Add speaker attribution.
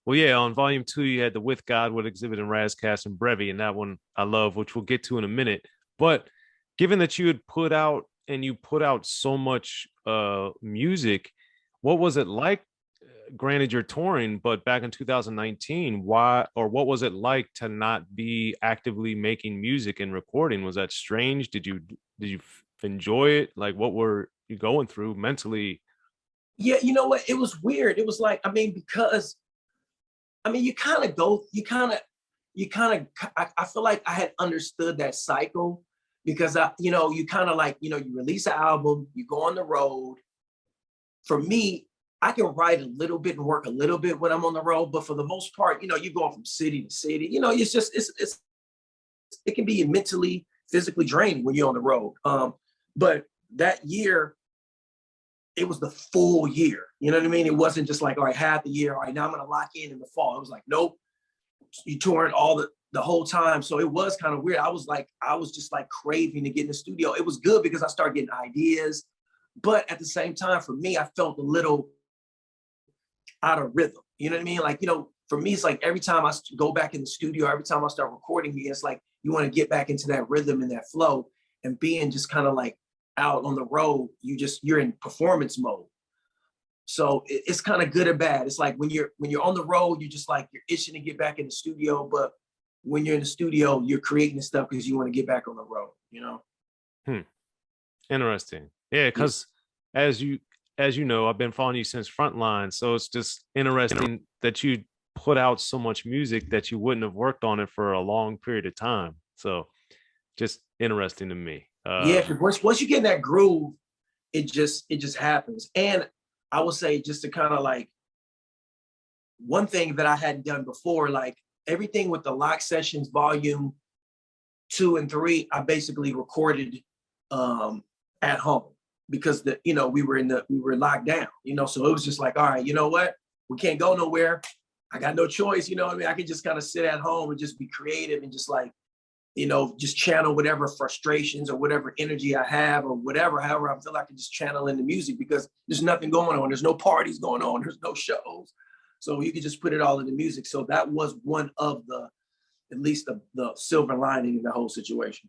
Speaker 1: Well, yeah, on volume two, you had the With God, With Exhibit and Razcast and Brevi, and that one I love, which we'll get to in a minute. But given that you had put out and you put out so much music, what was it like? Granted, you're touring, but back in 2019, why or what was it like to not be actively making music and recording? Was that strange? Did you enjoy it? Like, what were you going through mentally?
Speaker 2: Yeah, you know what? It was weird. It was like, I mean, because I mean, I feel like I had understood that cycle because you kind of like, you release an album, you go on the road. For me, I can write a little bit and work a little bit when I'm on the road, but for the most part, you're going from city to city. It can be mentally, physically draining when you're on the road. But that year, it was the full year. You know what I mean? It wasn't just like, all right, half the year. All right, now I'm going to lock in the fall. It was like, nope, you touring all the whole time. So it was kind of weird. I was just like craving to get in the studio. It was good because I started getting ideas. But at the same time, for me, I felt a little out of rhythm. You know what I mean? Like, for me, it's like every time I go back in the studio, every time I start recording, it's like you want to get back into that rhythm and that flow, and being just kind of like out on the road, you're in performance mode. So it's kind of good or bad. It's like when you're on the road, you're just like you're itching to get back in the studio, but when you're in the studio, you're creating stuff because you want to get back on the road.
Speaker 1: Hmm. Interesting. Yeah,
Speaker 2: Yeah.
Speaker 1: because as you know, I've been following you since Frontline, so it's just interesting that you put out so much music that you wouldn't have worked on it for a long period of time. So just interesting to me.
Speaker 2: Yeah, because once you get in that groove, it just happens. And I would say, just to kind of like, one thing that I hadn't done before, like everything with the Lock Sessions volume 2 and 3, I basically recorded at home because we were locked down, so it was just like, all right, you know what? We can't go nowhere. I got no choice, you know what I mean? I could just kind of sit at home and just be creative and just like, just channel whatever frustrations or whatever energy I have or whatever, however I feel like I can just channel into music because there's nothing going on. There's no parties going on. There's no shows. So you can just put it all into music. So that was one of at least the silver lining in the whole situation.